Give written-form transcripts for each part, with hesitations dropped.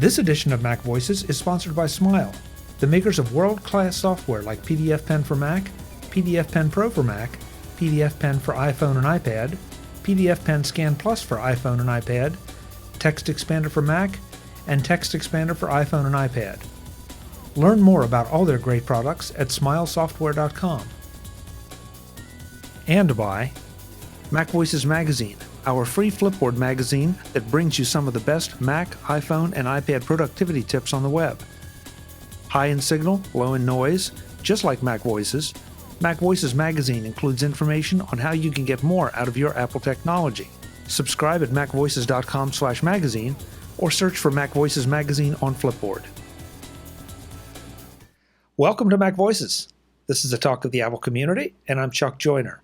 This edition of Mac Voices is sponsored by Smile, the makers of world-class software like PDF Pen for Mac, PDF Pen Pro for Mac, PDF Pen for iPhone and iPad, PDF Pen Scan Plus for iPhone and iPad, Text Expander for Mac, and Text Expander for iPhone and iPad. Learn more about all their great products at smilesoftware.com. And by MacVoices Magazine, our free Flipboard magazine that brings you some of the best Mac, iPhone, and iPad productivity tips on the web. High in signal, low in noise, just like MacVoices, MacVoices Magazine includes information on how you can get more out of your Apple technology. Subscribe at macvoices.com/magazine or search for MacVoices Magazine on Flipboard. Welcome to Mac Voices. This is a talk of the Apple community, and I'm Chuck Joyner.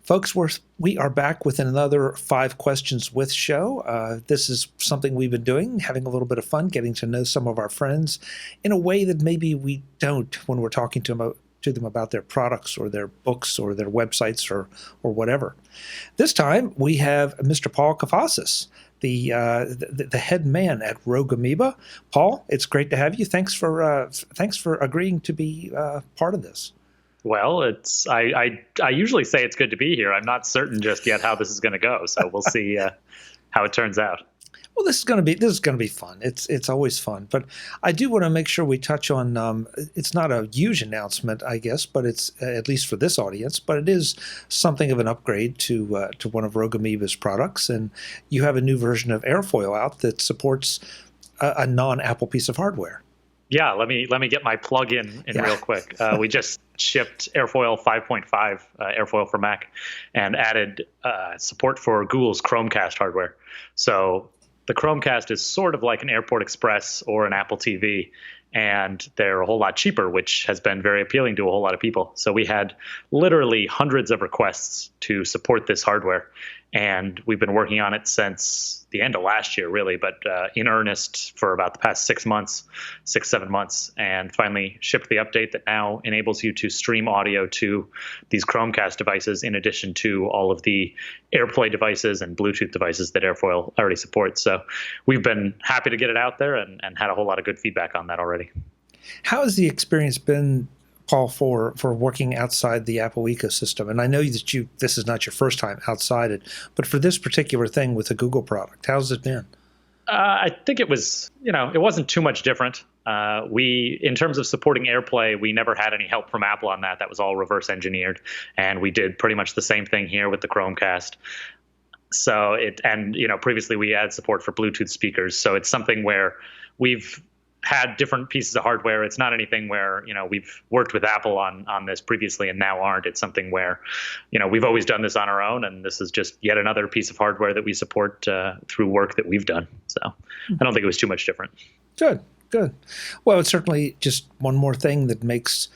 Folks, we are back with another 5 Questions With show. This is something we've been doing, having a little bit of fun, getting to know some of our friends in a way that maybe we don't when we're talking to them about their products or their books or their websites or whatever. This time, we have Mr. Paul Kafasis, the head man at Rogue Amoeba. Paul, it's great to have you. Thanks for agreeing to be part of this. Well, I usually say it's good to be here. I'm not certain just yet how this is going to go, so we'll see how it turns out. Well, this is going to be fun. It's always fun, but I do want to make sure we touch on. It's not a huge announcement, I guess, but it's at least for this audience. But it is something of an upgrade to one of Rogue Amoeba's products, and you have a new version of AirFoil out that supports a non-Apple piece of hardware. Yeah, let me get my plug in real quick. We just shipped AirFoil 5.5, AirFoil for Mac, and added support for Google's Chromecast hardware. So the Chromecast is sort of like an Airport Express or an Apple TV, and they're a whole lot cheaper, which has been very appealing to a whole lot of people. So we had literally hundreds of requests to support this hardware, and we've been working on it since the end of last year, really, but in earnest for about the past 7 months, and finally shipped the update that now enables you to stream audio to these Chromecast devices in addition to all of the AirPlay devices and Bluetooth devices that AirFoil already supports. So we've been happy to get it out there and had a whole lot of good feedback on that already. How has the experience been, Paul, for working outside the Apple ecosystem? And I know that this is not your first time outside it, but for this particular thing with the Google product, how's it been? I think it was, it wasn't too much different. In terms of supporting AirPlay, we never had any help from Apple on that. That was all reverse engineered. And we did pretty much the same thing here with the Chromecast. So previously we had support for Bluetooth speakers. So it's something where we've had different pieces of hardware. It's not anything where, we've worked with Apple on this previously and now aren't. It's something where, we've always done this on our own, and this is just yet another piece of hardware that we support through work that we've done. So I don't think it was too much different. Good. Well, it's certainly just one more thing that makes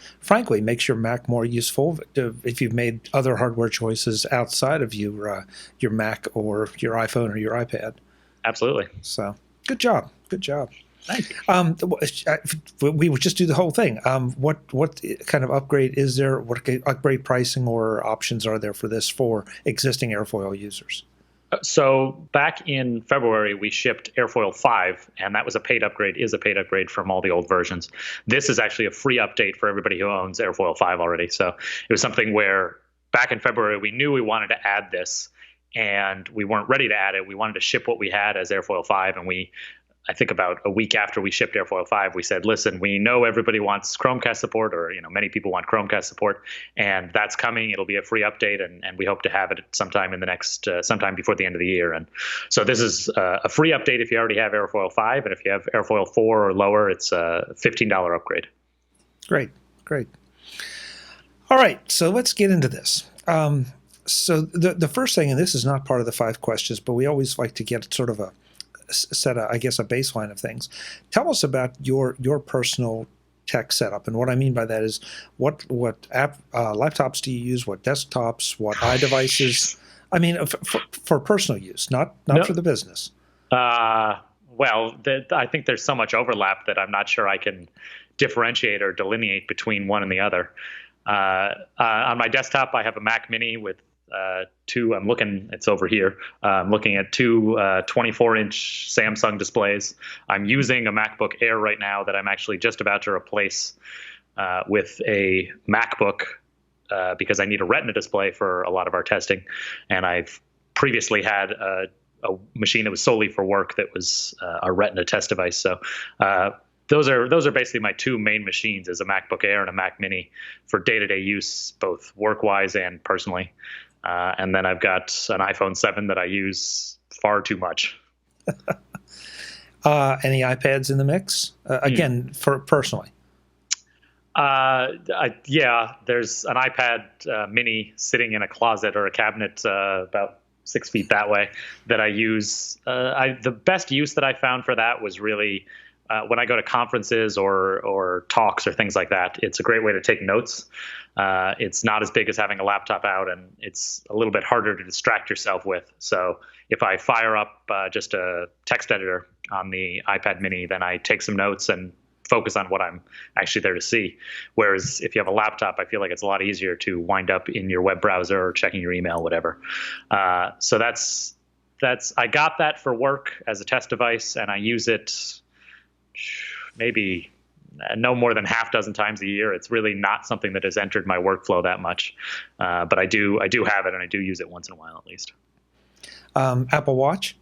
your Mac more useful if you've made other hardware choices outside of your Mac or your iPhone or your iPad. Absolutely. So good job. Thank you. We would just do the whole thing. What kind of upgrade is there? What upgrade pricing or options are there for this for existing AirFoil users? So back in February, we shipped AirFoil 5, and that was a paid upgrade from all the old versions. This is actually a free update for everybody who owns AirFoil 5 already. So it was something where back in February, we knew we wanted to add this, and we weren't ready to add it. We wanted to ship what we had as AirFoil 5, and I think about a week after we shipped AirFoil 5, we said, listen, we know everybody wants Chromecast support, or many people want Chromecast support, and that's coming. It'll be a free update, and we hope to have it sometime in the next, sometime before the end of the year. And so this is a free update if you already have AirFoil 5, and if you have AirFoil 4 or lower, it's a $15 upgrade. Great. All right, so let's get into this. So the first thing, and this is not part of the 5 questions, but we always like to get sort of a baseline of things. Tell us about your personal tech setup, and what I mean by that is what laptops do you use? What desktops? What iDevices? I mean, for personal use, not for the business. I think there's so much overlap that I'm not sure I can differentiate or delineate between one and the other. On my desktop, I have a Mac Mini with two. It's over here. I'm looking at two 24-inch Samsung displays. I'm using a MacBook Air right now that I'm actually just about to replace with a MacBook because I need a Retina display for a lot of our testing. And I've previously had a machine that was solely for work that was a Retina test device. So those are basically my two main machines, is a MacBook Air and a Mac Mini for day-to-day use, both work-wise and personally. And then I've got an iPhone 7 that I use far too much. Any iPads in the mix? Again, for personally. Yeah, there's an iPad Mini sitting in a closet or a cabinet about 6 feet that way that I use. The best use that I found for that was really when I go to conferences or talks or things like that. It's a great way to take notes. It's not as big as having a laptop out, and it's a little bit harder to distract yourself with. So if I fire up just a text editor on the iPad Mini, then I take some notes and focus on what I'm actually there to see. Whereas if you have a laptop, I feel like it's a lot easier to wind up in your web browser or checking your email, whatever. So I got that for work as a test device, and I use it maybe no more than half dozen times a year. It's really not something that has entered my workflow that much. But I do have it, and I do use it once in a while at least. Apple Watch?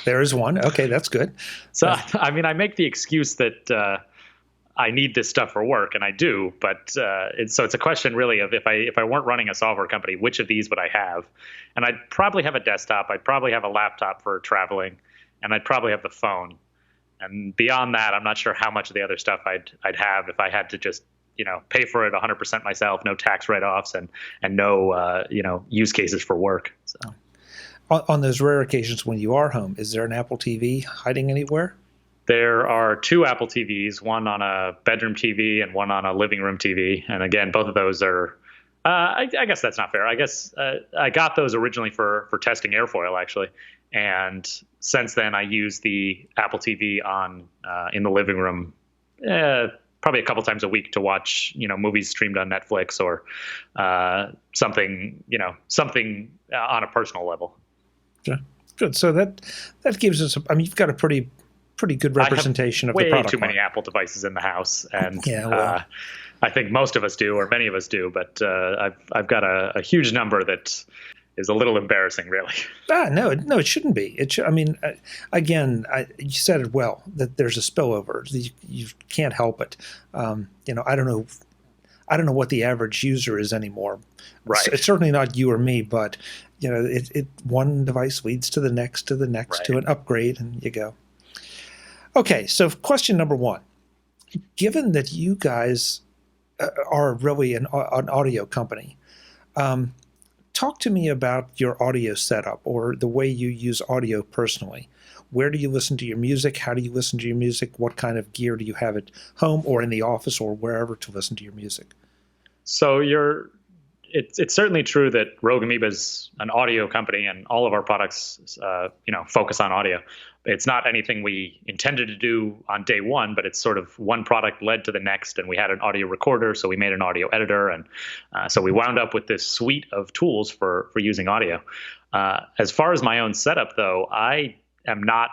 There is one. Okay, that's good. So, I mean, I make the excuse that I need this stuff for work, and I do. But it's a question really of if I weren't running a software company, which of these would I have? And I'd probably have a desktop. I'd probably have a laptop for traveling, and I'd probably have the phone. And beyond that, I'm not sure how much of the other stuff I'd have if I had to just pay for it 100% myself, no tax write-offs, and no use cases for work. So. On those rare occasions when you are home, is there an Apple TV hiding anywhere? There are two Apple TVs, one on a bedroom TV and one on a living room TV. And again, both of those are, I guess that's not fair. I guess I got those originally for testing AirFoil, actually. And since then, I use the Apple TV in the living room probably a couple times a week to watch, movies streamed on Netflix or something on a personal level. Yeah, good. So that gives us. You've got a pretty good representation of the product. Way too many Apple devices in the house, and well. I think most of us do, or many of us do. But I've got a huge number that is a little embarrassing, really. No, it shouldn't be. Again, you said it well, that there's a spillover. You can't help it. I don't know what the average user is anymore. Right. It's certainly not you or me, but one device leads to the next, right, to an upgrade, and you go. Okay, so question number one. Given that you guys are really an audio company, talk to me about your audio setup or the way you use audio personally. Where do you listen to your music? How do you listen to your music? What kind of gear do you have at home or in the office or wherever to listen to your music? So it's certainly true that Rogue Amoeba is an audio company, and all of our products, focus on audio. It's not anything we intended to do on day one, but it's sort of one product led to the next, and we had an audio recorder, so we made an audio editor, and so we wound up with this suite of tools for using audio. As far as my own setup, though, I am not.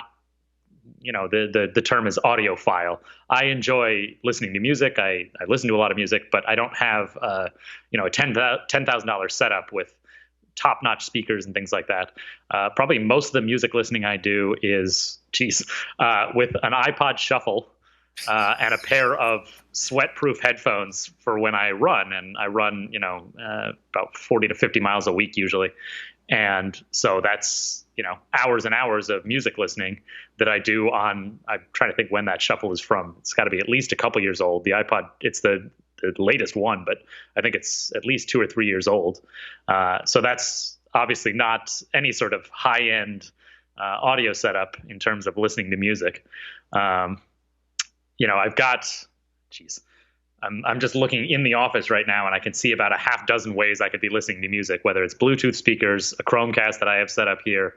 The term is audiophile. I enjoy listening to music. I listen to a lot of music, but I don't have a $10,000 setup with top-notch speakers and things like that. Probably most of the music listening I do is, with an iPod Shuffle and a pair of sweat-proof headphones for when I run. And I run, about 40 to 50 miles a week usually. And so that's, hours and hours of music listening that I do I'm trying to think when that Shuffle is from. It's got to be at least a couple years old. The iPod, it's the latest one, but I think it's at least 2 or 3 years old. So that's obviously not any sort of high-end audio setup in terms of listening to music. I've got, I'm just looking in the office right now, and I can see about a half dozen ways I could be listening to music, whether it's Bluetooth speakers, a Chromecast that I have set up here,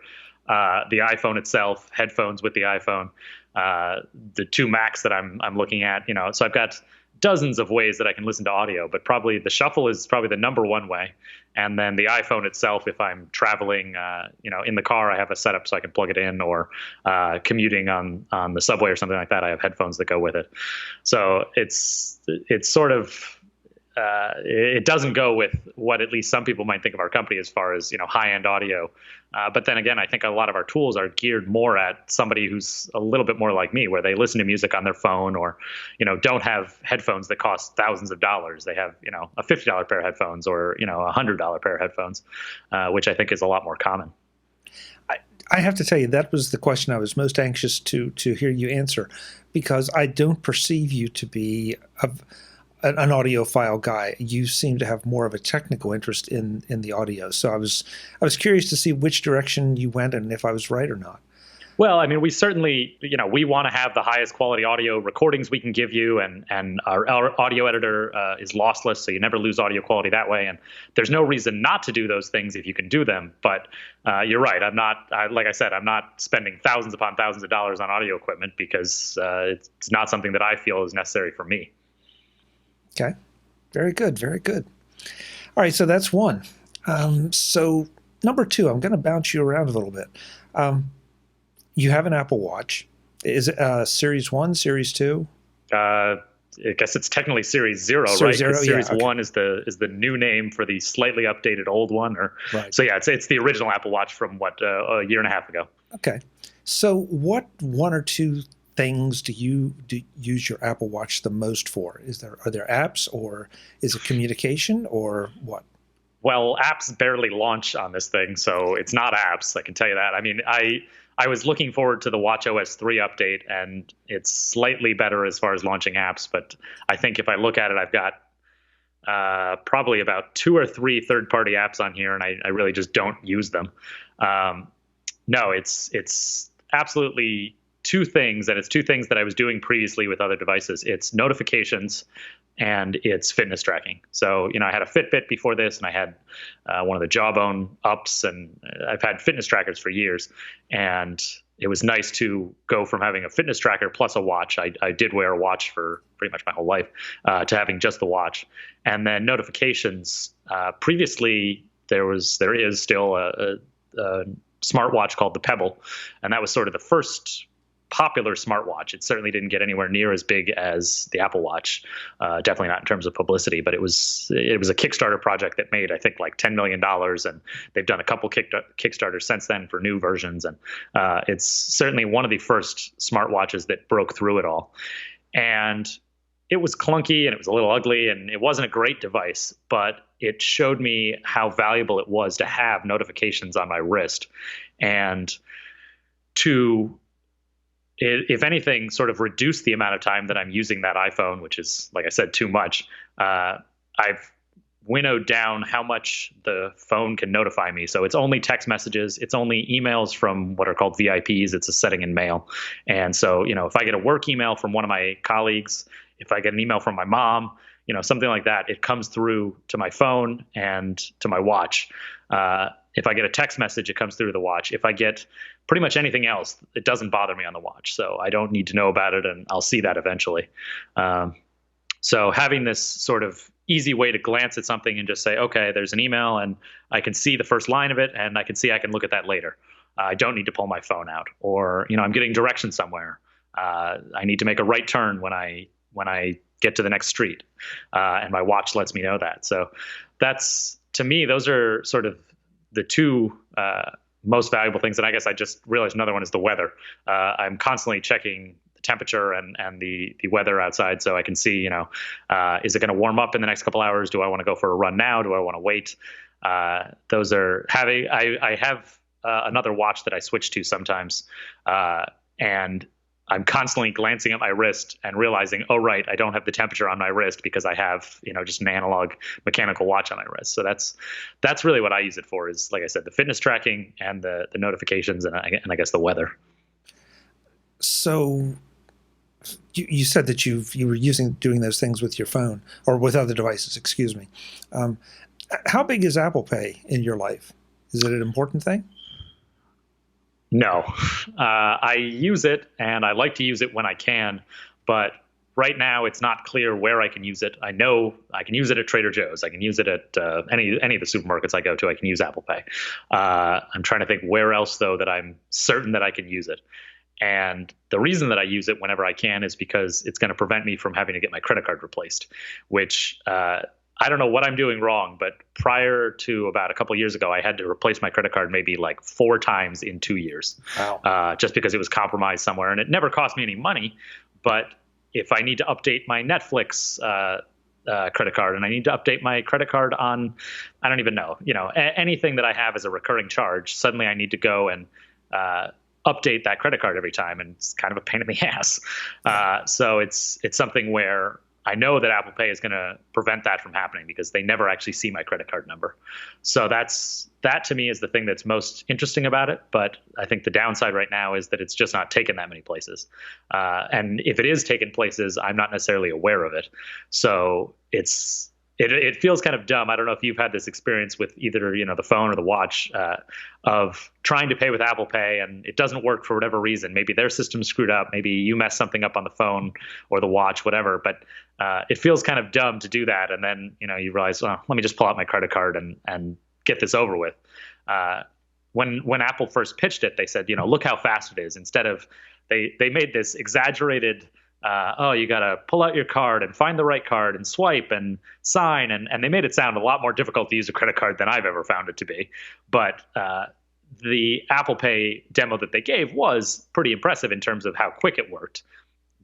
the iPhone itself, headphones with the iPhone, the two Macs that I'm looking at. So I've got dozens of ways that I can listen to audio, but probably the shuffle is probably the number one way. And then the iPhone itself, if I'm traveling, in the car, I have a setup so I can plug it in, or commuting on the subway or something like that, I have headphones that go with it. So it's sort of, it doesn't go with what at least some people might think of our company as far as, high-end audio. But then again, I think a lot of our tools are geared more at somebody who's a little bit more like me, where they listen to music on their phone, or, don't have headphones that cost thousands of dollars. They have, a $50 pair of headphones, or, a $100 pair of headphones, which I think is a lot more common. I have to tell you, that was the question I was most anxious to hear you answer, because I don't perceive you to be an audiophile guy. You seem to have more of a technical interest in the audio. So I was curious to see which direction you went and if I was right or not. Well, I mean, we certainly, we want to have the highest quality audio recordings we can give you, and our audio editor is lossless, so you never lose audio quality that way. And there's no reason not to do those things if you can do them. But you're right. Like I said, I'm not spending thousands upon thousands of dollars on audio equipment, because it's not something that I feel is necessary for me. Okay. Very good. Very good. All right. So that's one. So number two, I'm going to bounce you around a little bit. You have an Apple Watch. Is it Series 1, Series 2? I guess it's technically Series 0, Series right? 0, Series yeah, okay. 1 is the new name for the slightly updated old one. Right. So yeah, it's the original Apple Watch from a year and a half ago. Okay. So what one or two things do you use your Apple Watch the most for? Are there apps, or is it communication, or what? Well, apps barely launch on this thing, so it's not apps, I can tell you that. I mean, I was looking forward to the watchOS 3 update, and it's slightly better as far as launching apps, but I think if I look at it, I've got probably about 2 or 3 third-party apps on here, and I really just don't use them. No, it's absolutely two things, and it's two things that I was doing previously with other devices. It's notifications and it's fitness tracking. So, I had a Fitbit before this, and I had one of the Jawbone ups, and I've had fitness trackers for years. And it was nice to go from having a fitness tracker plus a watch. I did wear a watch for pretty much my whole life, to having just the watch. And then notifications. Previously, there is still a smartwatch called the Pebble, and that was sort of the first popular smartwatch. It certainly didn't get anywhere near as big as the Apple Watch, definitely not in terms of publicity, but it was a Kickstarter project that made, I think, like $10 million, and they've done a couple Kickstarters since then for new versions, and it's certainly one of the first smartwatches that broke through it all. And it was clunky, and it was a little ugly, and it wasn't a great device, but it showed me how valuable it was to have notifications on my wrist, and to, if anything, sort of reduce the amount of time that I'm using that iPhone, which is, like I said, too much. I've winnowed down how much the phone can notify me. So it's only text messages. It's only emails from what are called VIPs. It's a setting in Mail. And so, if I get a work email from one of my colleagues, if I get an email from my mom, something like that, it comes through to my phone and to my watch. If I get a text message, it comes through the watch. If I get pretty much anything else, it doesn't bother me on the watch. So I don't need to know about it, and I'll see that eventually. So having this sort of easy way to glance at something and just say, okay, there's an email, and I can see the first line of it, and I can look at that later. I don't need to pull my phone out, or, I'm getting directions somewhere. I need to make a right turn when I get to the next street, and my watch lets me know that. So that's, to me, those are sort of the two most valuable things. And I guess I just realized another one is the weather. I'm constantly checking the temperature and the weather outside, so I can see, is it going to warm up in the next couple hours? Do I want to go for a run now? Do I want to wait? Those are having. I have another watch that I switch to sometimes, and I'm constantly glancing at my wrist and realizing, oh, right, I don't have the temperature on my wrist because I have, just an analog mechanical watch on my wrist. So that's really what I use it for, is, like I said, the fitness tracking and the notifications, and I guess the weather. So you said that you were doing those things with your phone, or with other devices, excuse me. How big is Apple Pay in your life? Is it an important thing? No, I use it, and I like to use it when I can, but right now it's not clear where I can use it. I know I can use it at Trader Joe's. I can use it at any of the supermarkets I go to. I can use Apple Pay. I'm trying to think where else, though, that I'm certain that I can use it. And the reason that I use it whenever I can is because it's going to prevent me from having to get my credit card replaced, which I don't know what I'm doing wrong, but prior to about a couple of years ago, I had to replace my credit card maybe like 4 times in 2 years. Wow. Just because it was compromised somewhere. And it never cost me any money. But if I need to update my Netflix credit card, and I need to update my credit card on, I don't even know, anything that I have as a recurring charge, suddenly I need to go and update that credit card every time, and it's kind of a pain in the ass. So it's something where I know that Apple Pay is going to prevent that from happening because they never actually see my credit card number. So that to me is the thing that's most interesting about it. But I think the downside right now is that it's just not taken that many places. And if it is taken places, I'm not necessarily aware of it. So it feels kind of dumb. I don't know if you've had this experience with either, the phone or the watch, of trying to pay with Apple Pay and it doesn't work for whatever reason. Maybe their system's screwed up. Maybe you messed something up on the phone or the watch, whatever. But it feels kind of dumb to do that. And then, you realize, well, let me just pull out my credit card and get this over with. When Apple first pitched it, they said, look how fast it is. Instead of, they made this exaggerated, you got to pull out your card and find the right card and swipe and sign. And they made it sound a lot more difficult to use a credit card than I've ever found it to be. But the Apple Pay demo that they gave was pretty impressive in terms of how quick it worked.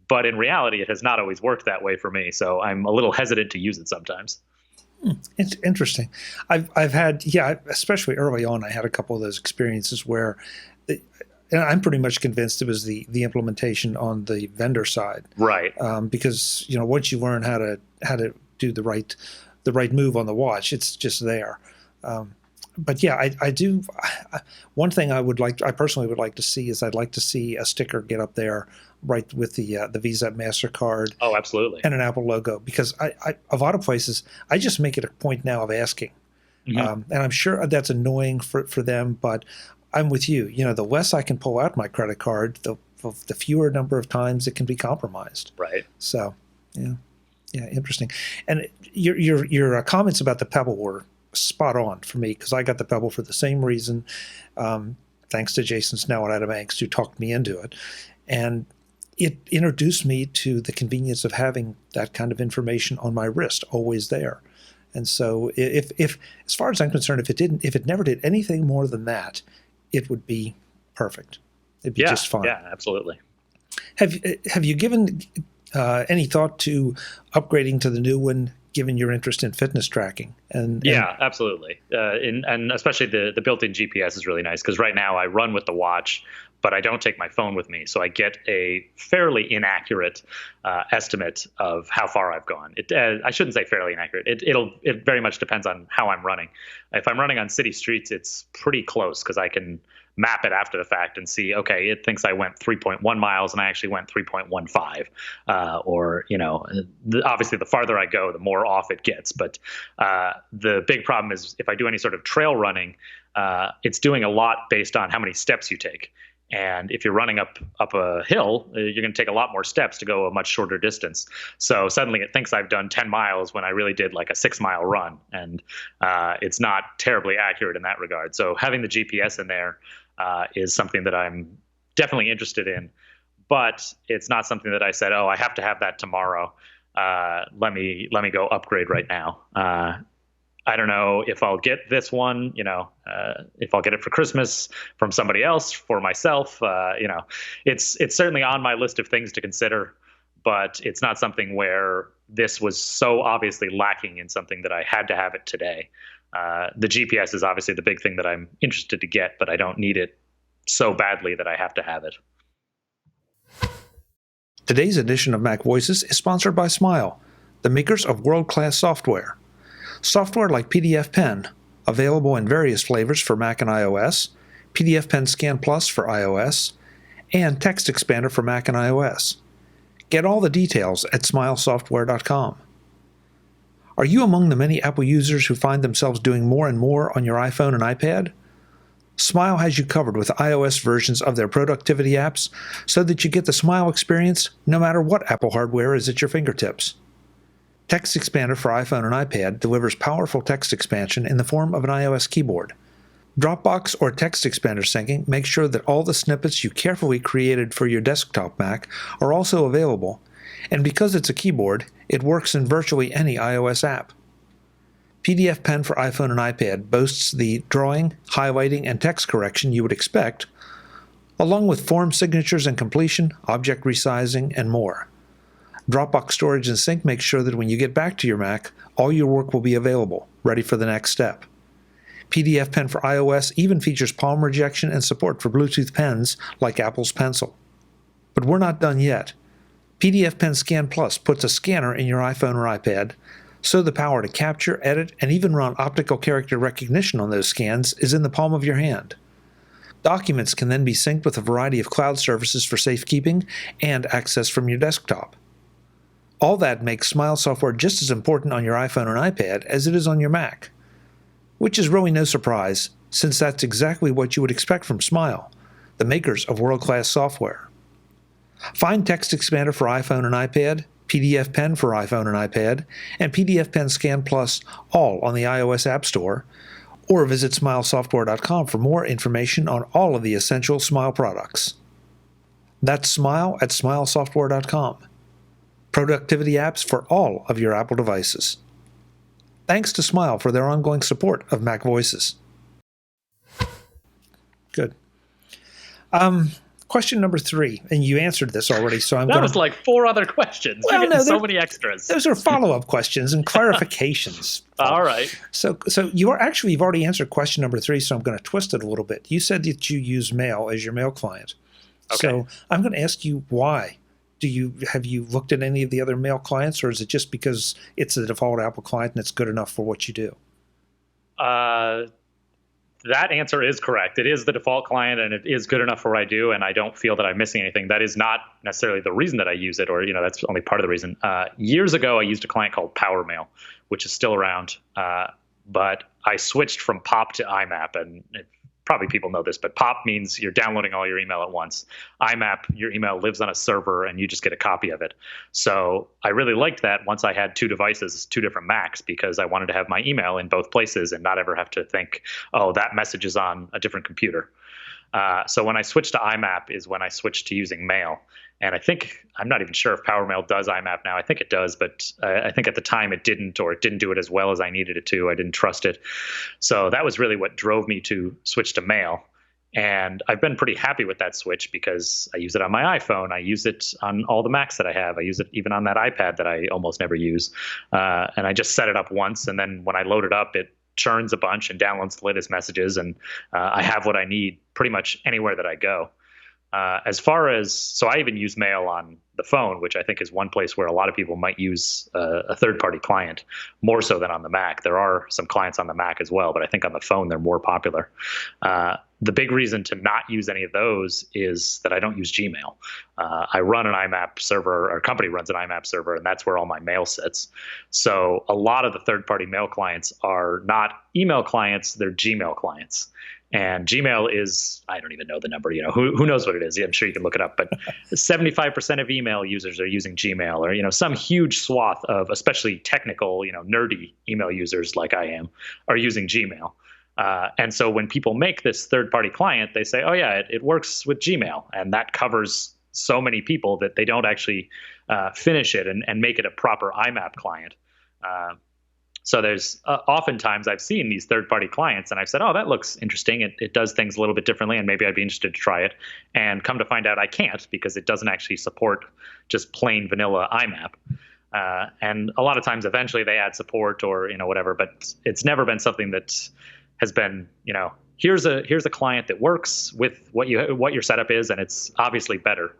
But in reality, it has not always worked that way for me. So I'm a little hesitant to use it sometimes. It's interesting. I've had, especially early on, I had a couple of those experiences where and I'm pretty much convinced it was the implementation on the vendor side, right? Because once you learn how to do the right move on the watch, it's just there. But yeah, I do. One thing I personally would like to see is I'd like to see a sticker get up there right with the Visa, MasterCard. Oh, absolutely. And an Apple logo, because I a lot of places I just make it a point now of asking, and I'm sure that's annoying for them, but I'm with you. The less I can pull out my credit card, the fewer number of times it can be compromised. Right. So, yeah, interesting. And your comments about the Pebble were spot on for me, because I got the Pebble for the same reason. Thanks to Jason Snell at Adam Angst, who talked me into it, and it introduced me to the convenience of having that kind of information on my wrist, always there. And so, if as far as I'm concerned, if it never did anything more than that, it would be perfect. It'd be just fine. Yeah, absolutely. Have you given any thought to upgrading to the new one, given your interest in fitness tracking? Yeah, absolutely. And especially the built-in GPS is really nice, because right now I run with the watch, but I don't take my phone with me. So I get a fairly inaccurate estimate of how far I've gone. I shouldn't say fairly inaccurate. It very much depends on how I'm running. If I'm running on city streets, it's pretty close, because I can map it after the fact and see, okay, it thinks I went 3.1 miles and I actually went 3.15. Obviously the farther I go, the more off it gets. But the big problem is if I do any sort of trail running, it's doing a lot based on how many steps you take. And if you're running up a hill, you're going to take a lot more steps to go a much shorter distance. So suddenly it thinks I've done 10 miles when I really did like a 6-mile run. And it's not terribly accurate in that regard. So having the GPS in there is something that I'm definitely interested in. But it's not something that I said, oh, I have to have that tomorrow. Let me go upgrade right now. I don't know if I'll get this one, if I'll get it for Christmas from somebody else, for myself. It's certainly on my list of things to consider, but it's not something where this was so obviously lacking in something that I had to have it today. The GPS is obviously the big thing that I'm interested to get, but I don't need it so badly that I have to have it. Today's edition of Mac Voices is sponsored by Smile, the makers of world-class software. Software like PDF Pen, available in various flavors for Mac and iOS, PDF Pen Scan Plus for iOS, and Text Expander for Mac and iOS. Get all the details at smilesoftware.com. Are you among the many Apple users who find themselves doing more and more on your iPhone and iPad? Smile has you covered with iOS versions of their productivity apps so that you get the Smile experience no matter what Apple hardware is at your fingertips. Text Expander for iPhone and iPad delivers powerful text expansion in the form of an iOS keyboard. Dropbox or Text Expander syncing makes sure that all the snippets you carefully created for your desktop Mac are also available, and because it's a keyboard, it works in virtually any iOS app. PDF Pen for iPhone and iPad boasts the drawing, highlighting, and text correction you would expect, along with form signatures and completion, object resizing, and more. Dropbox Storage and Sync makes sure that when you get back to your Mac, all your work will be available, ready for the next step. PDF Pen for iOS even features palm rejection and support for Bluetooth pens like Apple's Pencil. But we're not done yet. PDF Pen Scan Plus puts a scanner in your iPhone or iPad, so the power to capture, edit, and even run optical character recognition on those scans is in the palm of your hand. Documents can then be synced with a variety of cloud services for safekeeping and access from your desktop. All that makes Smile software just as important on your iPhone and iPad as it is on your Mac. Which is really no surprise, since that's exactly what you would expect from Smile, the makers of world-class software. Find Text Expander for iPhone and iPad, PDF Pen for iPhone and iPad, and PDF Pen Scan Plus all on the iOS App Store, or visit smilesoftware.com for more information on all of the essential Smile products. That's Smile at smilesoftware.com. Productivity apps for all of your Apple devices. Thanks to Smile for their ongoing support of MacVoices. Good. Question number 3, and you answered this already, so I'm going to... That was like 4 other questions. Well, You're getting so many extras. Those are follow-up questions and clarifications. All right. So you've already answered question number 3, so I'm going to twist it a little bit. You said that you use Mail as your mail client. Okay. So I'm going to ask you why. Have you looked at any of the other mail clients, or is it just because it's the default Apple client and it's good enough for what you do? That answer is correct. It is the default client, and it is good enough for what I do, and I don't feel that I'm missing anything. That is not necessarily the reason that I use it, or that's only part of the reason. Years ago, I used a client called PowerMail, which is still around, but I switched from POP to IMAP, and probably people know this, but POP means you're downloading all your email at once. IMAP, your email lives on a server and you just get a copy of it. So I really liked that once I had 2 devices, 2 different Macs, because I wanted to have my email in both places and not ever have to think, oh, that message is on a different computer. So when I switched to IMAP is when I switched to using Mail. And I'm not even sure if PowerMail does IMAP now. I think it does, but I think at the time it didn't, or it didn't do it as well as I needed it to. I didn't trust it. So that was really what drove me to switch to Mail. And I've been pretty happy with that switch because I use it on my iPhone. I use it on all the Macs that I have. I use it even on that iPad that I almost never use. And I just set it up once. And then when I load it up, it churns a bunch and downloads the latest messages. And I have what I need pretty much anywhere that I go. So I even use Mail on the phone, which I think is one place where a lot of people might use a third-party client more so than on the Mac. There are some clients on the Mac as well, but I think on the phone they're more popular. The big reason to not use any of those is that I don't use Gmail. I run an IMAP server, our company runs an IMAP server, and that's where all my mail sits. So a lot of the third-party mail clients are not email clients, they're Gmail clients. And Gmail is, I don't even know the number, who knows what it is? I'm sure you can look it up, but 75% of email users are using Gmail, or, some huge swath of especially technical, nerdy email users like I am are using Gmail. And so when people make this third-party client, they say, oh, yeah, it works with Gmail. And that covers so many people that they don't actually finish it and make it a proper IMAP client. So there's oftentimes I've seen these third-party clients and I've said, oh, that looks interesting. It does things a little bit differently and maybe I'd be interested to try it. And come to find out I can't because it doesn't actually support just plain vanilla IMAP. And a lot of times eventually they add support or, whatever, but it's never been something that has been, here's a client that works with what your setup is and it's obviously better.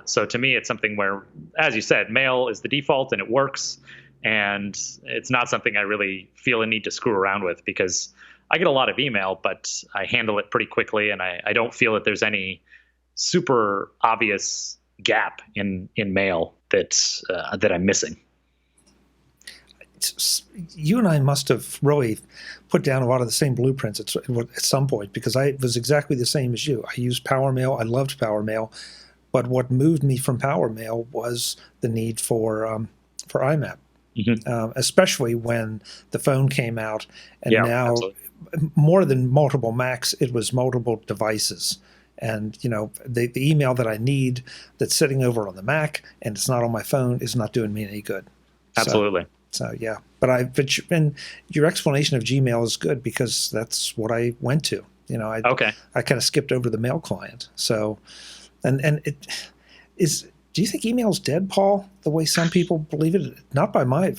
So to me, it's something where, as you said, Mail is the default and it works. And it's not something I really feel a need to screw around with because I get a lot of email, but I handle it pretty quickly. And I don't feel that there's any super obvious gap in Mail that I'm missing. you and I must have really put down a lot of the same blueprints at some point, because I was exactly the same as you. I used PowerMail. I loved PowerMail. But what moved me from PowerMail was the need for IMAP, especially when the phone came out, and now absolutely. More than multiple Macs, it was multiple devices. And the email that I need that's sitting over on the Mac and it's not on my phone is not doing me any good. Absolutely. So yeah, and your explanation of Gmail is good, because that's what I went to. I kind of skipped over the mail client. So, and it is. Do you think email's dead, Paul? The way some people believe it? Not by my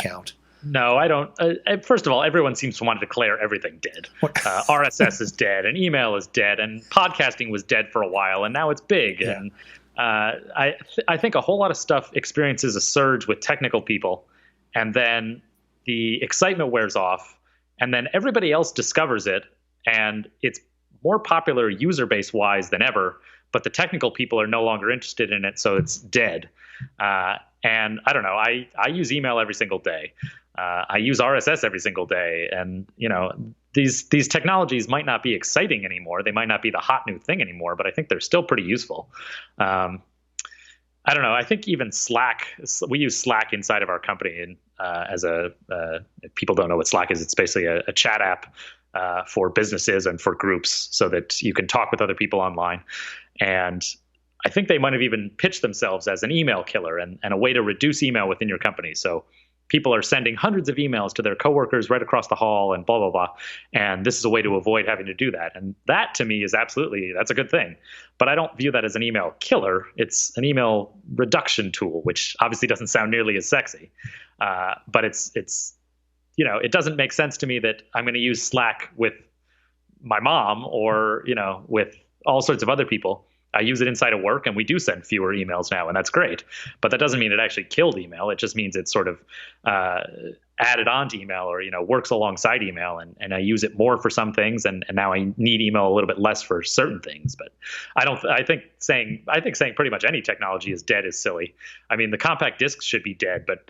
count. No, I don't. First of all, everyone seems to want to declare everything dead. RSS is dead, and email is dead, and podcasting was dead for a while, and now it's big. Yeah. And I think a whole lot of stuff experiences a surge with technical people, and then the excitement wears off, and then everybody else discovers it, and it's more popular user base wise than ever, but the technical people are no longer interested in it, so it's dead. And I don't know. I use email every single day. I use RSS every single day, and these technologies might not be exciting anymore. They might not be the hot new thing anymore, but I think they're still pretty useful. I don't know. I think even Slack. We use Slack inside of our company, and if people don't know what Slack is, it's basically a chat app for businesses and for groups, so that you can talk with other people online. And I think they might have even pitched themselves as an email killer and a way to reduce email within your company. So people are sending hundreds of emails to their coworkers right across the hall and blah, blah, blah. And this is a way to avoid having to do that. And that, to me, is that's a good thing. But I don't view that as an email killer. It's an email reduction tool, which obviously doesn't sound nearly as sexy. But it's it doesn't make sense to me that I'm going to use Slack with my mom or, with all sorts of other people. I use it inside of work, and we do send fewer emails now, and that's great. But that doesn't mean it actually killed email. It just means it's sort of added on to email, or works alongside email, and I use it more for some things, and now I need email a little bit less for certain things. But I think saying pretty much any technology is dead is silly. I mean, the compact discs should be dead, but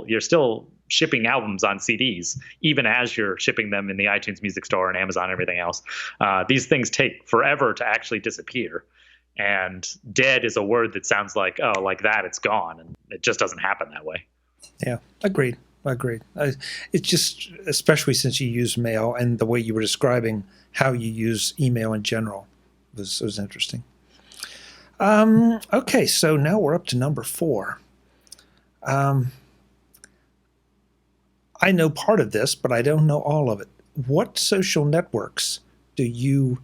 you're still shipping albums on CDs, even as you're shipping them in the iTunes Music Store and Amazon and everything else. These things take forever to actually disappear. And dead is a word that sounds like, oh, like that, it's gone. And it just doesn't happen that way. Yeah, agreed. It's just, especially since you use mail and the way you were describing how you use email in general was interesting. Okay, so now we're up to number 4. I know part of this, but I don't know all of it. What social networks do you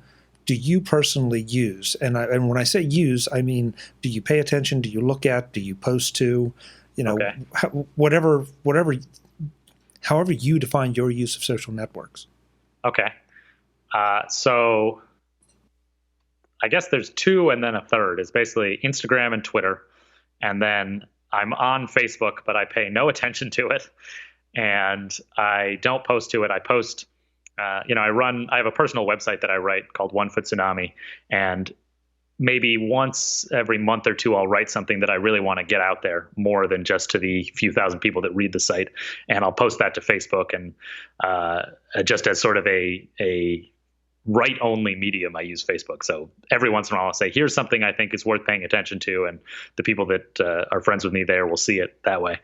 personally use? And when I say use, I mean, do you pay attention? Do you look at? Do you post to? Okay. However you define your use of social networks. Okay. So I guess there's 2 and then a third. It's basically Instagram and Twitter. And then I'm on Facebook, but I pay no attention to it. And I don't post to it. I post, I have a personal website that I write called 1 Foot Tsunami. And maybe once every month or two, I'll write something that I really want to get out there more than just to the few thousand people that read the site. And I'll post that to Facebook. And just as sort of a write-only medium, I use Facebook. So every once in a while, I'll say, here's something I think is worth paying attention to. And the people that are friends with me there will see it that way.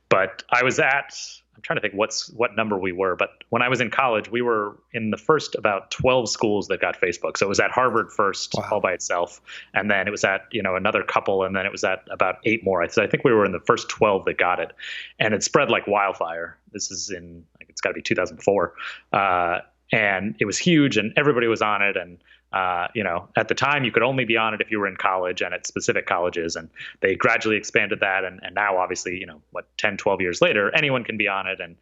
But I'm trying to think what number we were, but when I was in college, we were in the first about 12 schools that got Facebook. So it was at Harvard first, wow, all by itself. And then it was at, another couple, and then it was at about 8 more. I think we were in the first 12 that got it, and it spread like wildfire. This is it's gotta be 2004. And it was huge, and everybody was on it. And, at the time you could only be on it if you were in college and at specific colleges, and they gradually expanded that. And now obviously, 10, 12 years later, anyone can be on it. And,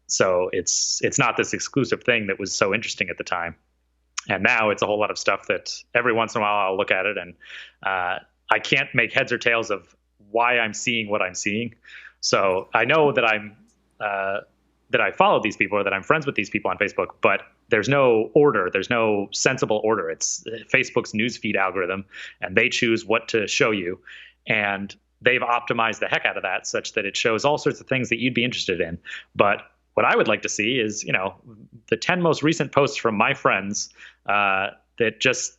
so it's not this exclusive thing that was so interesting at the time. And now it's a whole lot of stuff that every once in a while I'll look at it, and, I can't make heads or tails of why I'm seeing what I'm seeing. So I know that that I follow these people or that I'm friends with these people on Facebook, but there's no order. There's no sensible order. It's Facebook's newsfeed algorithm, and they choose what to show you. And they've optimized the heck out of that such that it shows all sorts of things that you'd be interested in. But what I would like to see is, the 10 most recent posts from my friends that just,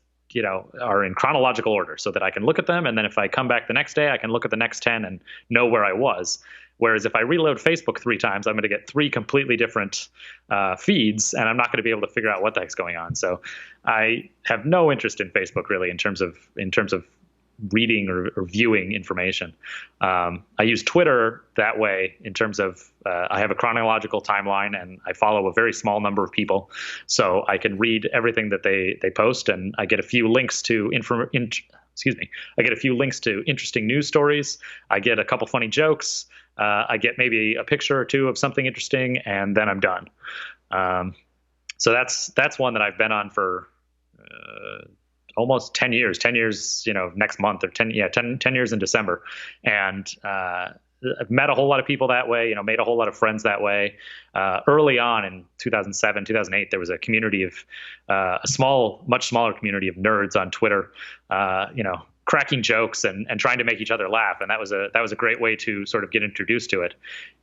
are in chronological order so that I can look at them. And then if I come back the next day, I can look at the next 10 and know where I was. Whereas if I reload Facebook 3 times, I'm going to get 3 completely different feeds, and I'm not going to be able to figure out what the heck's going on. So I have no interest in Facebook really in terms of reading or viewing information. I use Twitter that way in terms of I have a chronological timeline, and I follow a very small number of people, so I can read everything that they post, and I get a few links to I get a few links to interesting news stories. I get a couple funny jokes. I get maybe a picture or two of something interesting, and then I'm done. So that's one that I've been on for almost 10 years, next month, or 10 years in December. And I've met a whole lot of people that way, made a whole lot of friends that way. Early on in 2007, 2008, there was a community of much smaller community of nerds on Twitter, cracking jokes and trying to make each other laugh. And that was a great way to sort of get introduced to it.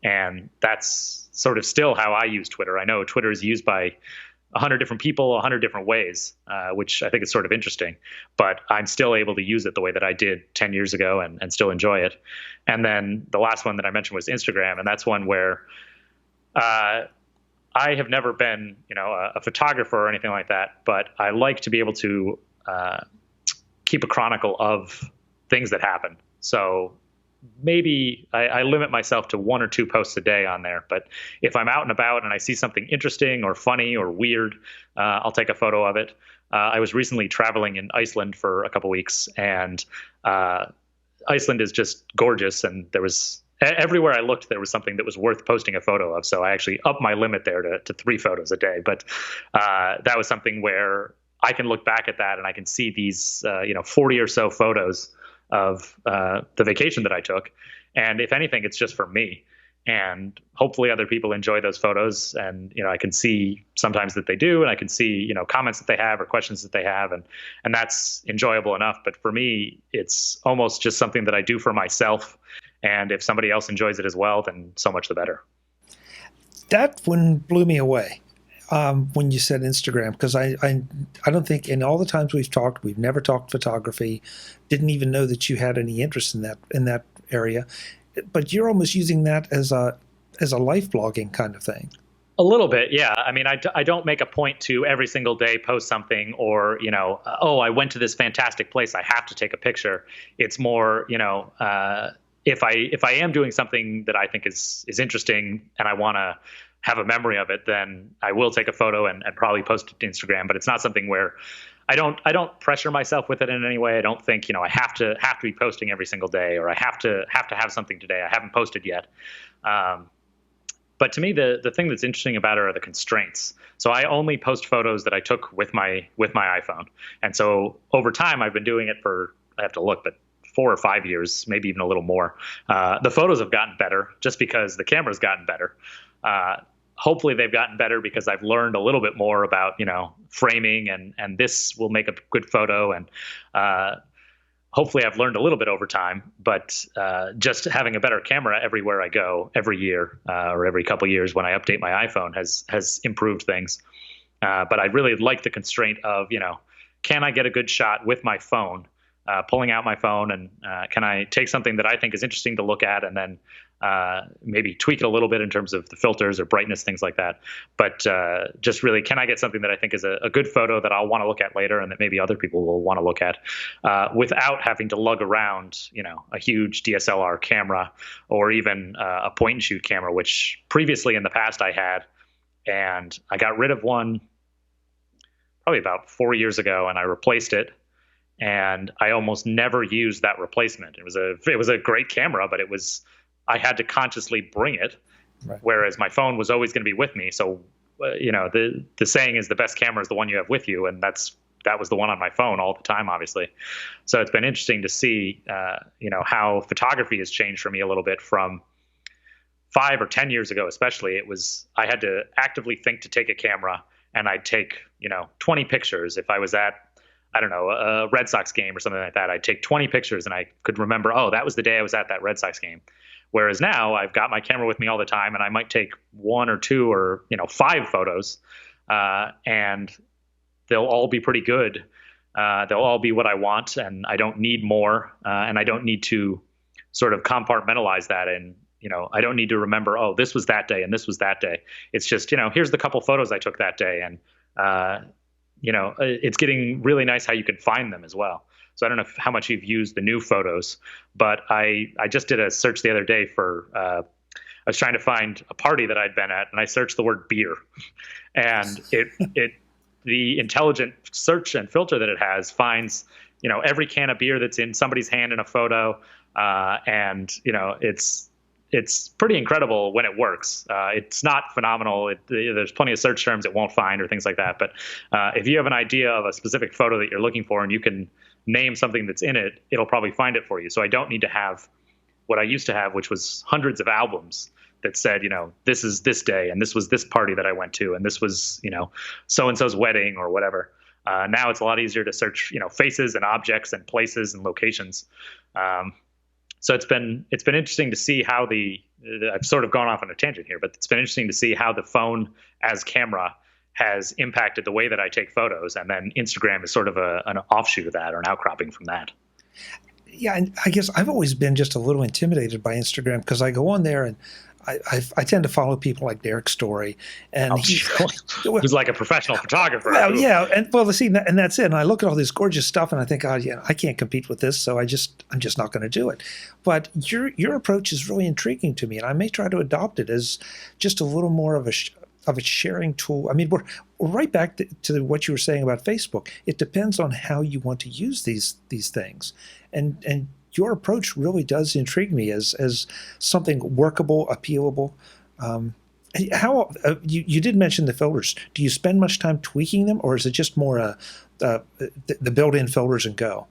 And that's sort of still how I use Twitter. I know Twitter is used by 100 different people, 100 different ways, which I think is sort of interesting, but I'm still able to use it the way that I did 10 years ago and still enjoy it. And then the last one that I mentioned was Instagram. And that's one where I have never been, a photographer or anything like that, but I like to be able to keep a chronicle of things that happen. So maybe I limit myself to 1 or 2 posts a day on there. But if I'm out and about and I see something interesting or funny or weird, I'll take a photo of it. I was recently traveling in Iceland for a couple weeks, and Iceland is just gorgeous. And there was everywhere I looked, there was something that was worth posting a photo of. So I actually upped my limit there to 3 photos a day. But that was something where I can look back at that and I can see these, 40 or so photos of the vacation that I took. And if anything, it's just for me. And hopefully other people enjoy those photos. And, I can see sometimes that they do, and I can see, comments that they have or questions that they have. And that's enjoyable enough. But for me, it's almost just something that I do for myself. And if somebody else enjoys it as well, then so much the better. That one blew me away. When you said Instagram, because I don't think in all the times we've never talked photography, didn't even know that you had any interest in that area, but you're almost using that as a life blogging kind of thing. A little bit, yeah. I mean, I don't make a point to every single day post something or, I went to this fantastic place, I have to take a picture. It's more, if I am doing something that I think is interesting and I want to have a memory of it, then I will take a photo and probably post it to Instagram. But it's not something where I don't pressure myself with it in any way. I don't think, I have to be posting every single day, or I have to have something today. I haven't posted yet. But to me, the thing that's interesting about it are the constraints. So I only post photos that I took with my iPhone. And so over time, I've been doing it for, I have to look, but 4 or 5 years, maybe even a little more. The photos have gotten better just because the camera's gotten better. Hopefully they've gotten better because I've learned a little bit more about, framing and this will make a good photo. And hopefully I've learned a little bit over time, but just having a better camera everywhere I go every year or every couple of years when I update my iPhone has improved things. But I really like the constraint of, can I get a good shot with my phone, pulling out my phone, and can I take something that I think is interesting to look at and then maybe tweak it a little bit in terms of the filters or brightness, things like that. But just really, can I get something that I think is a good photo that I'll want to look at later and that maybe other people will want to look at without having to lug around, a huge DSLR camera or even a point and shoot camera, which previously in the past I had. And I got rid of one probably about 4 years ago, and I replaced it. And I almost never used that replacement. It was a great camera, but I had to consciously bring it, right. Whereas my phone was always going to be with me. So, the saying is the best camera is the one you have with you. And that was the one on my phone all the time, obviously. So it's been interesting to see, how photography has changed for me a little bit from 5 or 10 years ago, especially. I had to actively think to take a camera, and I'd take, 20 pictures if I was at I don't know, a Red Sox game or something like that, I'd take 20 pictures and I could remember, oh, that was the day I was at that Red Sox game. Whereas now I've got my camera with me all the time, and I might take 1 or 2 or 5 photos, and they'll all be pretty good. They'll all be what I want, and I don't need more, and I don't need to sort of compartmentalize that. And I don't need to remember, oh, this was that day and this was that day. It's just here's the couple photos I took that day, and it's getting really nice how you can find them as well. So I don't know how much you've used the new photos, but I just did a search the other day for, I was trying to find a party that I'd been at, and I searched the word beer, and the intelligent search and filter that it has finds, every can of beer that's in somebody's hand in a photo. And it's pretty incredible when it works. It's not phenomenal. There's plenty of search terms it won't find or things like that. But if you have an idea of a specific photo that you're looking for and you can name something that's in it, it'll probably find it for you. So I don't need to have what I used to have, which was hundreds of albums that said, this is this day, and this was this party that I went to, and this was, so-and-so's wedding or whatever. Now it's a lot easier to search, faces and objects and places and locations. So it's been interesting to see how I've sort of gone off on a tangent here, but it's been interesting to see how the phone as camera has impacted the way that I take photos. And then Instagram is sort of an offshoot of that, or an outcropping from that. Yeah, and I guess I've always been just a little intimidated by Instagram, because I go on there and I tend to follow people like Derek Story, and he's like a professional photographer. Well, yeah, and that's it. And I look at all this gorgeous stuff, and I think, I can't compete with this, so I'm just not going to do it. But your approach is really intriguing to me, and I may try to adopt it as just a little more of a sharing tool. I mean, we're right back to what you were saying about Facebook. It depends on how you want to use these things, and your approach really does intrigue me as something workable, appealable. How you did mention the filters. Do you spend much time tweaking them, or is it just more the built-in filters and go?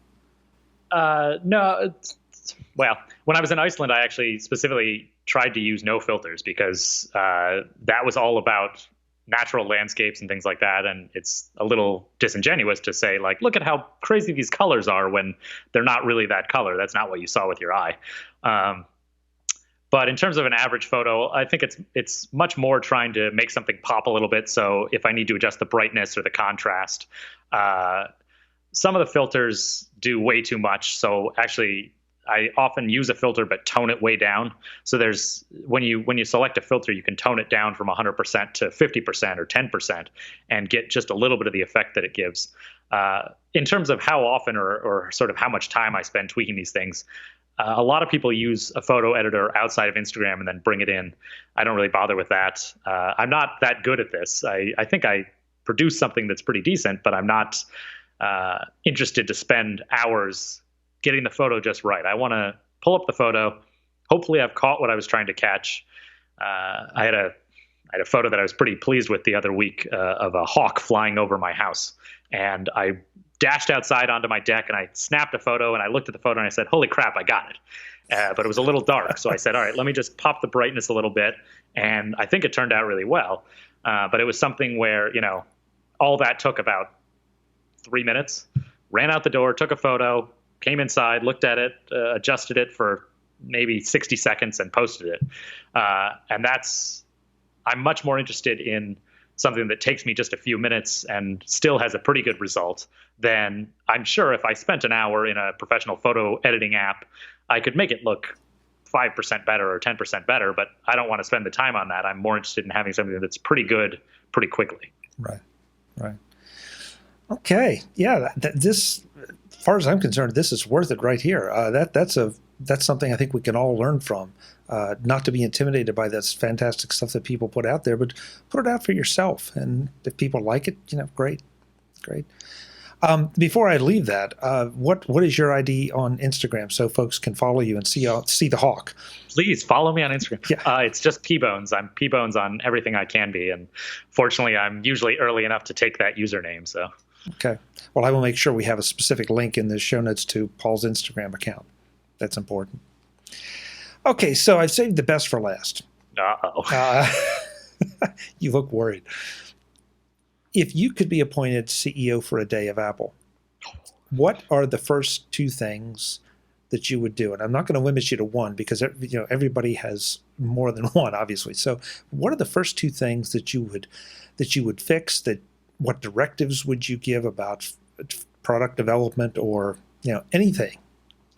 No. Well, when I was in Iceland, I actually specifically tried to use no filters, because that was all about natural landscapes and things like that. And it's a little disingenuous to say, like, look at how crazy these colors are, when they're not really that color. That's not what you saw with your eye. But in terms of an average photo, I think it's much more trying to make something pop a little bit. So if I need to adjust the brightness or the contrast, some of the filters do way too much. So actually, I often use a filter but tone it way down. So there's when you select a filter, you can tone it down from 100% to 50% or 10% and get just a little bit of the effect that it gives. In terms of how often or sort of how much time I spend tweaking these things, a lot of people use a photo editor outside of Instagram and then bring it in. I don't really bother with that. I'm not that good at this. I think I produce something that's pretty decent, but I'm not interested to spend hours getting the photo just right. I want to pull up the photo. Hopefully I've caught what I was trying to catch. I had a photo that I was pretty pleased with the other week of a hawk flying over my house. And I dashed outside onto my deck and I snapped a photo, and I looked at the photo and I said, holy crap, I got it. But it was a little dark. So I said, all right, let me just pop the brightness a little bit. And I think it turned out really well. But it was something where, all that took about 3 minutes, ran out the door, took a photo, came inside, looked at it, adjusted it for maybe 60 seconds and posted it. And I'm much more interested in something that takes me just a few minutes and still has a pretty good result than I'm sure if I spent an hour in a professional photo editing app, I could make it look 5% better or 10% better, but I don't want to spend the time on that. I'm more interested in having something that's pretty good pretty quickly. Right. Okay. Yeah. This, as far as I'm concerned, this is worth it right here. That's something I think we can all learn from. Not to be intimidated by this fantastic stuff that people put out there, but put it out for yourself. And if people like it, great. Before I leave that, what is your ID on Instagram so folks can follow you and see the hawk? Please follow me on Instagram. Yeah. It's just P-Bones. I'm P-Bones on everything I can be. And fortunately, I'm usually early enough to take that username. So. Okay. Well, I will make sure we have a specific link in the show notes to Paul's Instagram account. That's important. Okay, so I've saved the best for last. You look worried. If you could be appointed CEO for a day of Apple, what are the first two things that you would do? And I'm not going to limit you to one because everybody has more than one, obviously. So, what are the first two things that you would fix? What directives would you give about product development or anything?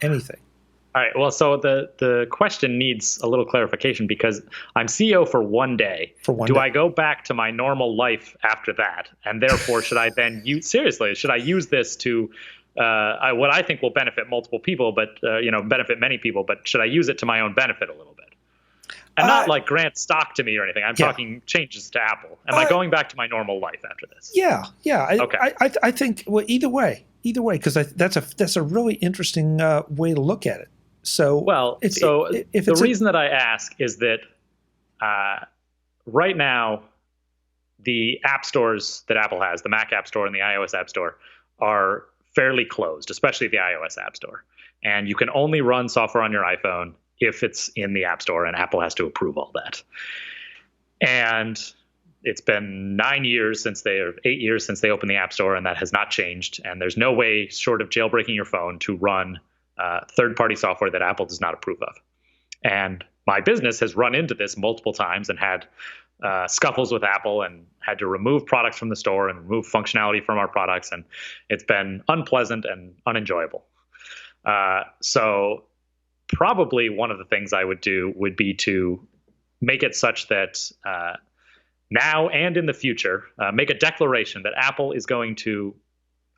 All right. Well, so the question needs a little clarification because I'm CEO for one day. Do I go back to my normal life after that? And therefore, should I then should I use this to what I think will benefit multiple people, but benefit many people, but should I use it to my own benefit a little bit? And not like grant stock to me or anything. I'm talking changes to Apple. Am I going back to my normal life after this? Yeah. Okay. I think either way, because that's a really interesting way to look at it. So if the reason that I ask is that right now the app stores that Apple has, the Mac App Store and the iOS App Store, are fairly closed, especially the iOS App Store. And you can only run software on your iPhone if it's in the App Store, and Apple has to approve all that. And it's been 8 years since they opened the App Store, and that has not changed. And there's no way, short of jailbreaking your phone, to run third-party software that Apple does not approve of. And my business has run into this multiple times and had scuffles with Apple and had to remove products from the store and remove functionality from our products. And it's been unpleasant and unenjoyable. So probably one of the things I would do would be to make it such that now and in the future, make a declaration that Apple is going to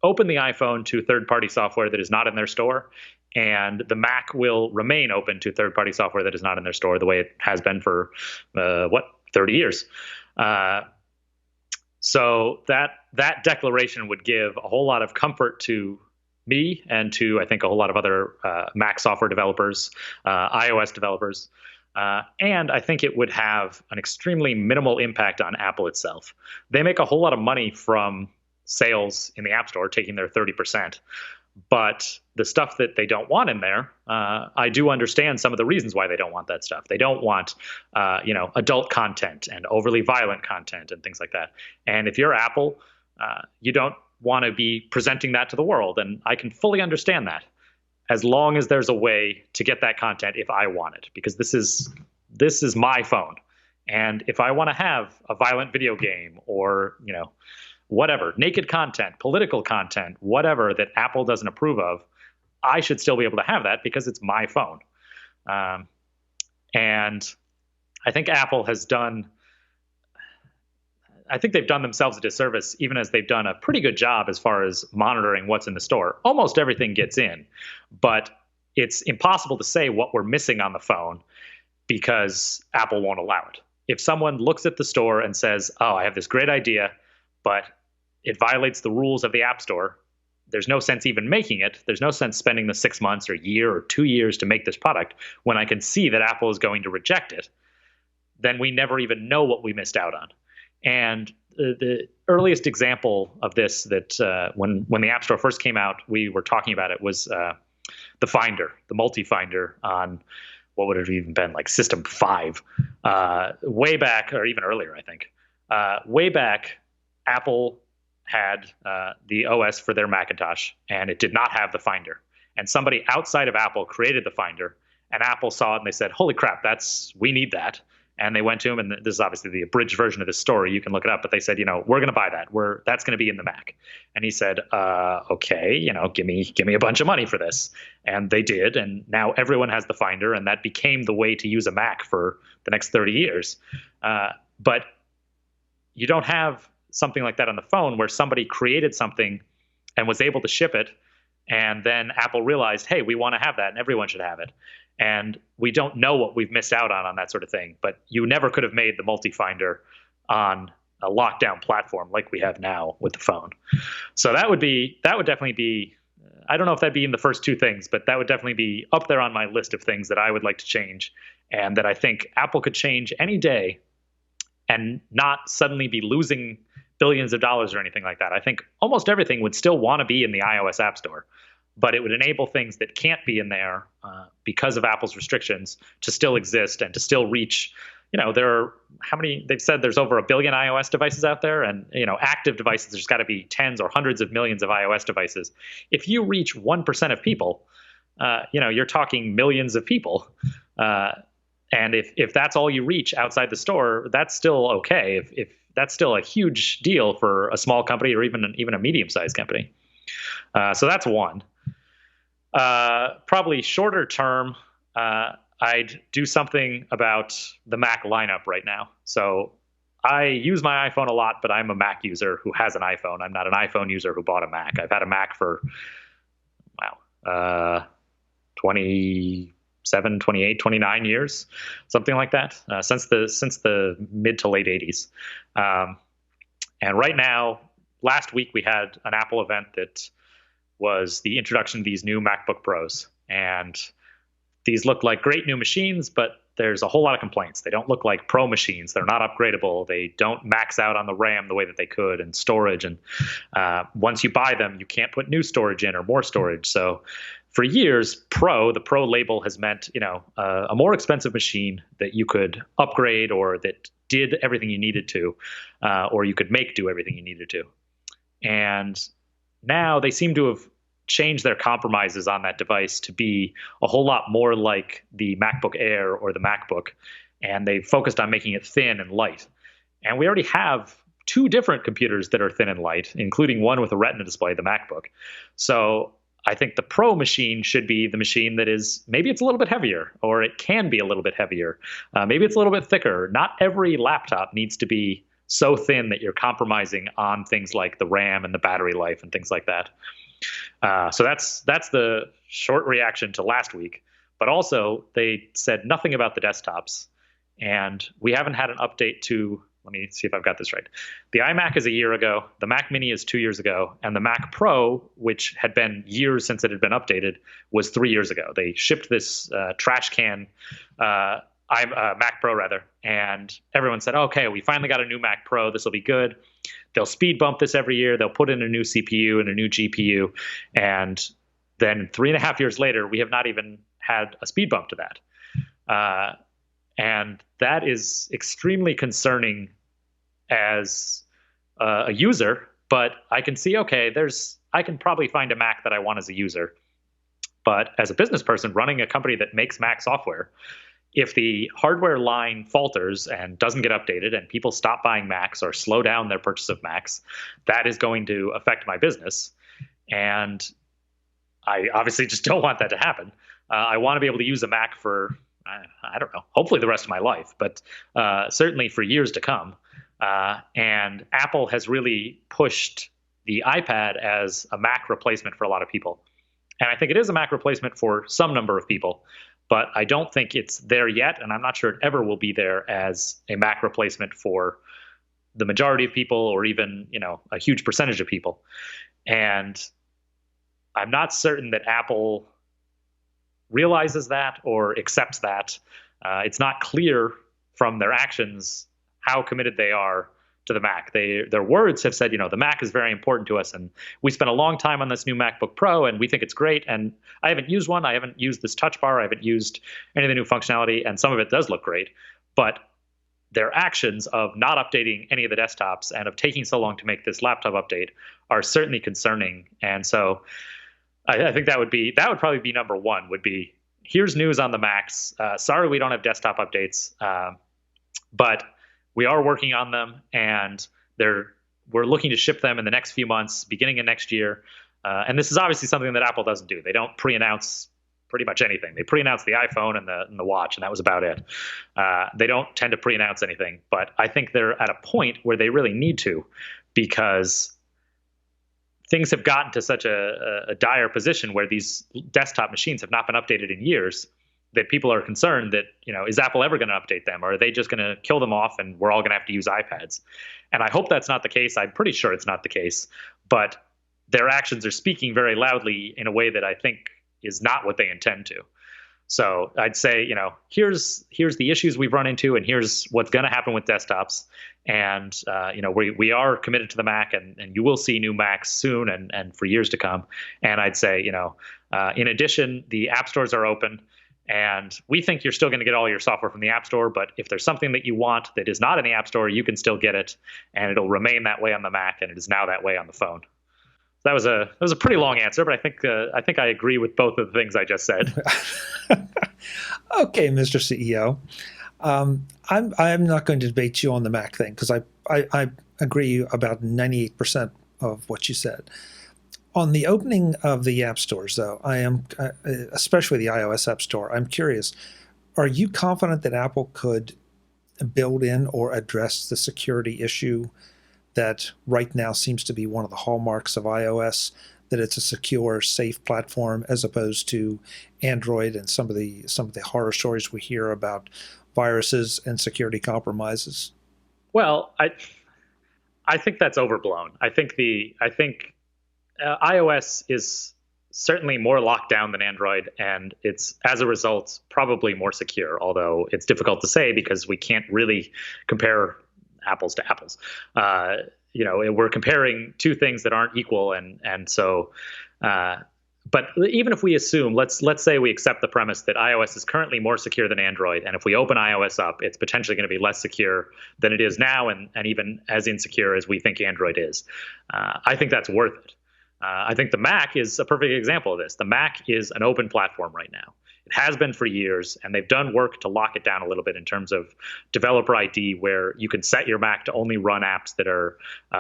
open the iPhone to third-party software that is not in their store, and the Mac will remain open to third-party software that is not in their store the way it has been for, 30 years. So that declaration would give a whole lot of comfort to me and to, I think, a whole lot of other Mac software developers, iOS developers. And I think it would have an extremely minimal impact on Apple itself. They make a whole lot of money from sales in the App Store, taking their 30%. But the stuff that they don't want in there, I do understand some of the reasons why they don't want that stuff. They don't want, adult content and overly violent content and things like that. And if you're Apple, you don't want to be presenting that to the world. And I can fully understand that, as long as there's a way to get that content if I want it, because this is my phone. And if I want to have a violent video game or, whatever, naked content, political content, whatever that Apple doesn't approve of, I should still be able to have that because it's my phone. And I think they've done themselves a disservice, even as they've done a pretty good job as far as monitoring what's in the store. Almost everything gets in, but it's impossible to say what we're missing on the phone because Apple won't allow it. If someone looks at the store and says, oh, I have this great idea, but it violates the rules of the App Store, there's no sense even making it. There's no sense spending the 6 months or year or 2 years to make this product when I can see that Apple is going to reject it. Then we never even know what we missed out on. And the earliest example of this that when the App Store first came out, we were talking about it, was the Finder, the multi-finder on, what would it have even been, like System 5, way back, or even earlier, I think. Way back, Apple had the OS for their Macintosh, and it did not have the Finder. And somebody outside of Apple created the Finder, and Apple saw it and they said, holy crap, we need that. And they went to him, and this is obviously the abridged version of this story. You can look it up, but they said, we're going to buy that. That's going to be in the Mac. And he said, okay, give me a bunch of money for this. And they did. And now everyone has the Finder, and that became the way to use a Mac for the next 30 years. But you don't have something like that on the phone where somebody created something and was able to ship it. And then Apple realized, hey, we want to have that and everyone should have it. And we don't know what we've missed out on that sort of thing. But you never could have made the multi-finder on a lockdown platform like we have now with the phone. So that would definitely be, I don't know if that'd be in the first two things, but that would definitely be up there on my list of things that I would like to change, and that I think Apple could change any day and not suddenly be losing billions of dollars or anything like that. I think almost everything would still want to be in the iOS App Store, but it would enable things that can't be in there because of Apple's restrictions to still exist and to still reach, there are they've said there's over 1 billion iOS devices out there, and, active devices, there's got to be tens or hundreds of millions of iOS devices. If you reach 1% of people, you're talking millions of people. And if that's all you reach outside the store, that's still okay. If that's still a huge deal for a small company or even a medium-sized company. So that's one. Probably shorter term, I'd do something about the Mac lineup right now. So I use my iPhone a lot, but I'm a Mac user who has an iPhone. I'm not an iPhone user who bought a Mac. I've had a Mac for, 27, 28, 29 years, something like that, since the mid to late 80s. And right now, last week we had an Apple event that was the introduction of these new MacBook Pros. And these look like great new machines, but there's a whole lot of complaints. They don't look like Pro machines. They're not upgradable. They don't max out on the RAM the way that they could, and storage. And once you buy them, you can't put new storage in or more storage. So for years, the Pro label has meant, a more expensive machine that you could upgrade, or that did everything you needed to, or you could make do everything you needed to. And now they seem to have changed their compromises on that device to be a whole lot more like the MacBook Air or the MacBook, and they focused on making it thin and light. And we already have 2 different computers that are thin and light, including one with a Retina display, the MacBook. So I think the Pro machine should be the machine that is, maybe it's a little bit heavier, or it can be a little bit heavier. Maybe it's a little bit thicker. Not every laptop needs to be so thin that you're compromising on things like the RAM and the battery life and things like that. So that's the short reaction to last week. But also, they said nothing about the desktops, and we haven't had an update to, let me see if I've got this right. The iMac is a year ago, the Mac Mini is 2 years ago, and the Mac Pro, which had been years since it had been updated, was 3 years ago. They shipped this trash can Mac Pro rather, and everyone said, okay, we finally got a new Mac Pro. This will be good. They'll speed bump this every year. They'll put in a new CPU and a new GPU. And then 3.5 years later, we have not even had a speed bump to that. And that is extremely concerning as a user, but I can see, okay, I can probably find a Mac that I want as a user. But as a business person running a company that makes Mac software, if the hardware line falters and doesn't get updated and people stop buying Macs or slow down their purchase of Macs, that is going to affect my business. And I obviously just don't want that to happen. I want to be able to use a Mac for, I don't know, hopefully the rest of my life, but certainly for years to come. And Apple has really pushed the iPad as a Mac replacement for a lot of people. And I think it is a Mac replacement for some number of people, but I don't think it's there yet, and I'm not sure it ever will be there as a Mac replacement for the majority of people, or even, a huge percentage of people. And I'm not certain that Apple realizes that or accepts that. It's not clear from their actions how committed they are to the Mac. Their words have said, the Mac is very important to us, and we spent a long time on this new MacBook Pro, and we think it's great. And I haven't used one. I haven't used this touch bar. I haven't used any of the new functionality, and some of it does look great. But their actions of not updating any of the desktops and of taking so long to make this laptop update are certainly concerning. And so I think that would probably be number one, would be, here's news on the Macs. Sorry, we don't have desktop updates, but we are working on them, and we're looking to ship them in the next few months, beginning of next year. And this is obviously something that Apple doesn't do. They don't pre-announce pretty much anything. They pre-announced the iPhone and the watch, and that was about it. They don't tend to pre-announce anything, but I think they're at a point where they really need to, because things have gotten to such a dire position where these desktop machines have not been updated in years, that people are concerned that, is Apple ever going to update them? Or are they just going to kill them off and we're all going to have to use iPads? And I hope that's not the case. I'm pretty sure it's not the case. But their actions are speaking very loudly in a way that I think is not what they intend to. So I'd say, here's the issues we've run into, and here's what's going to happen with desktops. And, we are committed to the Mac, and you will see new Macs soon and for years to come. And I'd say, in addition, the app stores are open. And we think you're still going to get all your software from the App Store, but if there's something that you want that is not in the App Store, you can still get it, and it'll remain that way on the Mac, and it is now that way on the phone. That was a pretty long answer, but I think I agree with both of the things I just said. Okay, Mr. CEO. I'm not going to debate you on the Mac thing because I agree about 98% of what you said. On the opening of the app stores, though, I am, especially the iOS App Store, I'm curious, are you confident that Apple could build in or address the security issue that right now seems to be one of the hallmarks of iOS, that it's a secure, safe platform as opposed to Android and some of the horror stories we hear about viruses and security compromises? Well, I think that's overblown. I think iOS is certainly more locked down than Android, and it's, as a result, probably more secure, although it's difficult to say because we can't really compare apples to apples. We're comparing two things that aren't equal, and so but even if we assume, let's say we accept the premise that iOS is currently more secure than Android, and if we open iOS up, it's potentially going to be less secure than it is now, and even as insecure as we think Android is. I think that's worth it. I think the Mac is a perfect example of this. The Mac is an open platform right now. It has been for years, and they've done work to lock it down a little bit in terms of developer ID, where you can set your Mac to only run apps that are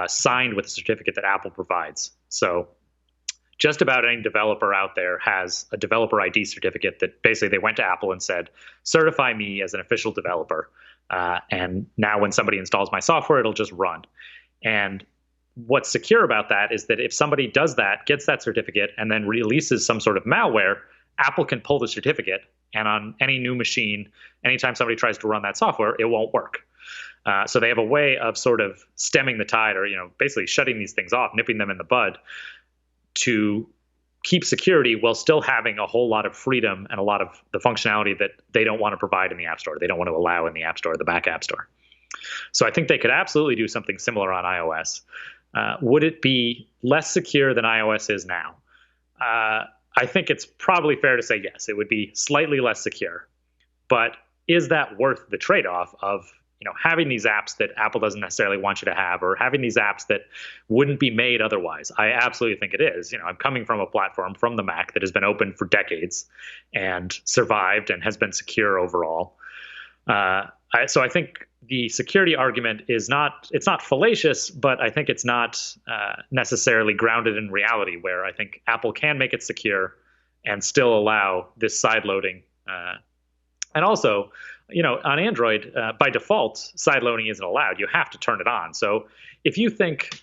signed with a certificate that Apple provides. So just about any developer out there has a developer ID certificate that basically they went to Apple and said, certify me as an official developer. And now when somebody installs my software, it'll just run. And what's secure about that is that if somebody does that, gets that certificate, and then releases some sort of malware, Apple can pull the certificate, and on any new machine, anytime somebody tries to run that software, it won't work. So they have a way of sort of stemming the tide, or basically shutting these things off, nipping them in the bud, to keep security while still having a whole lot of freedom and a lot of the functionality that they don't want to provide in the App Store. They don't want to allow in the App Store, the back App Store. So I think they could absolutely do something similar on iOS. Would it be less secure than iOS is now? I think it's probably fair to say yes. It would be slightly less secure. But is that worth the trade-off of having these apps that Apple doesn't necessarily want you to have, or having these apps that wouldn't be made otherwise? I absolutely think it is. I'm coming from a platform, from the Mac, that has been open for decades and survived and has been secure overall. So I think the security argument it's not fallacious, but I think it's not necessarily grounded in reality, where I think Apple can make it secure and still allow this sideloading. And also, on Android, by default, sideloading isn't allowed. You have to turn it on. So if you think,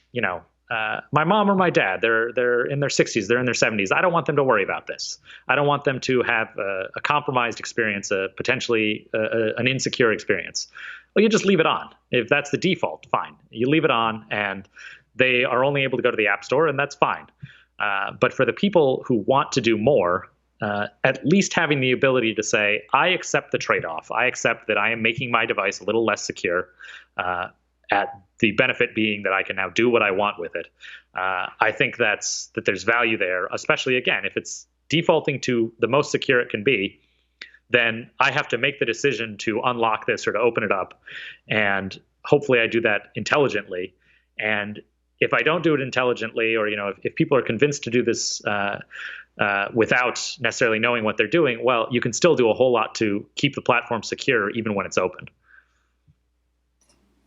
my mom or my dad, they're in their 60s, they're in their 70s, I don't want them to worry about this. I don't want them to have a compromised experience, potentially an insecure experience. Well, you just leave it on. If that's the default, fine. You leave it on, and they are only able to go to the App Store, and that's fine. But for the people who want to do more, at least having the ability to say, I accept the trade-off. I accept that I am making my device a little less secure, at the benefit being that I can now do what I want with it. I think that there's value there, especially, again, if it's defaulting to the most secure it can be, then I have to make the decision to unlock this or to open it up. And hopefully I do that intelligently. And if I don't do it intelligently, or if people are convinced to do this without necessarily knowing what they're doing, well, you can still do a whole lot to keep the platform secure even when it's open.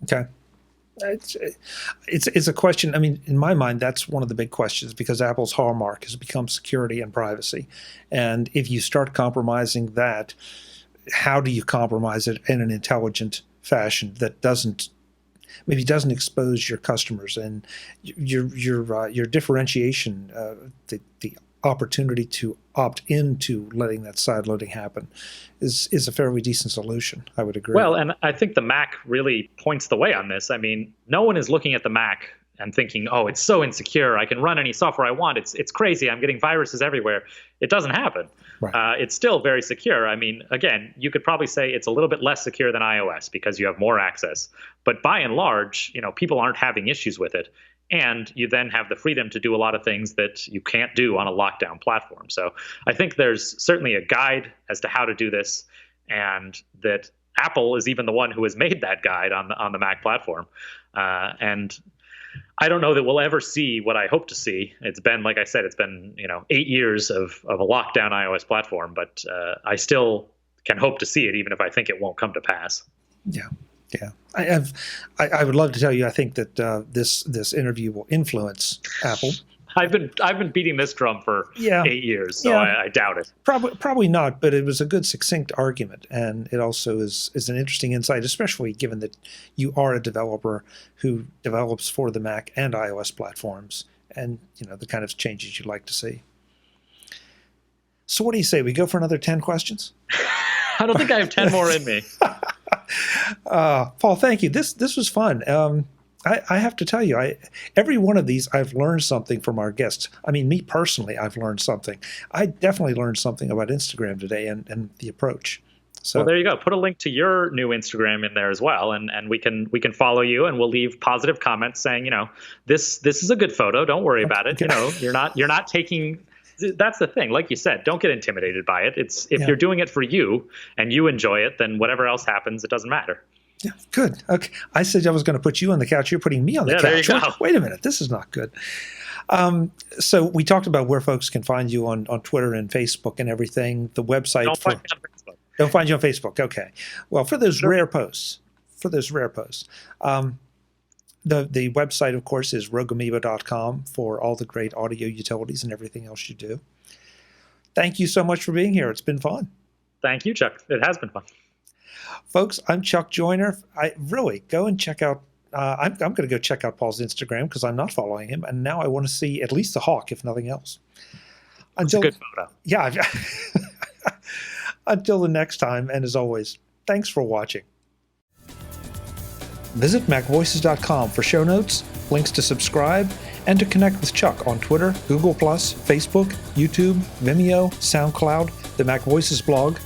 Okay. It's a question. I mean, in my mind, that's one of the big questions, because Apple's hallmark has become security and privacy. And if you start compromising that, how do you compromise it in an intelligent fashion that doesn't expose your customers and your differentiation, the opportunity to opt into letting that sideloading happen is a fairly decent solution, I would agree. Well, and I think the Mac really points the way on this. I mean, no one is looking at the Mac and thinking, oh, it's so insecure, I can run any software I want, it's crazy, I'm getting viruses everywhere. It doesn't happen. Right. It's still very secure. I mean, again, you could probably say it's a little bit less secure than iOS because you have more access. But by and large, people aren't having issues with it. and you then have the freedom to do a lot of things that you can't do on a lockdown platform. So I think there's certainly a guide as to how to do this, and that Apple is even the one who has made that guide on the Mac platform. And I don't know that we'll ever see what I hope to see. It's been, like I said, it's been 8 years of a lockdown iOS platform, but I still can hope to see it, even if I think it won't come to pass. Yeah. I would love to tell you I think that this interview will influence Apple. I've been beating this drum for 8 years, so I doubt it. Probably not, but it was a good, succinct argument, and it also is an interesting insight, especially given that you are a developer who develops for the Mac and iOS platforms, and the kind of changes you'd like to see. So, what do you say? We go for another 10 questions? I don't think I have 10 more in me. Paul, thank you. This was fun. I have to tell you, every one of these, I've learned something from our guests. I mean, me personally, I've learned something. I definitely learned something about Instagram today and the approach. So, well, there you go. Put a link to your new Instagram in there as well, and we can follow you, and we'll leave positive comments saying, this is a good photo. Don't worry about it. You're not taking. That's the thing. Like you said, don't get intimidated by it. If you're doing it for you and you enjoy it, then whatever else happens, it doesn't matter. Yeah, good. Okay, I said I was going to put you on the couch. You're putting me on the couch. There you go. Wait a minute. This is not good. So we talked about where folks can find you on Twitter and Facebook and everything. The website. Don't find me on Facebook. Don't find you on Facebook. Okay. Well, for those rare posts. The website, of course, is rogueamoeba.com for all the great audio utilities and everything else you do. Thank you so much for being here. It's been fun. Thank you, Chuck. It has been fun. Folks, I'm Chuck Joyner. I really go and check out. I'm going to go check out Paul's Instagram because I'm not following him, and now I want to see at least the hawk, if nothing else. It's a good photo. Yeah. Until the next time, and as always, thanks for watching. Visit MacVoices.com for show notes, links to subscribe, and to connect with Chuck on Twitter, Google+, Facebook, YouTube, Vimeo, SoundCloud, the MacVoices blog,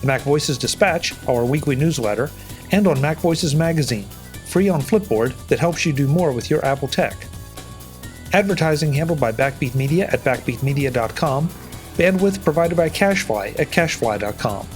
the MacVoices Dispatch, our weekly newsletter, and on MacVoices Magazine, free on Flipboard that helps you do more with your Apple tech. Advertising handled by Backbeat Media at backbeatmedia.com. Bandwidth provided by CacheFly at cachefly.com.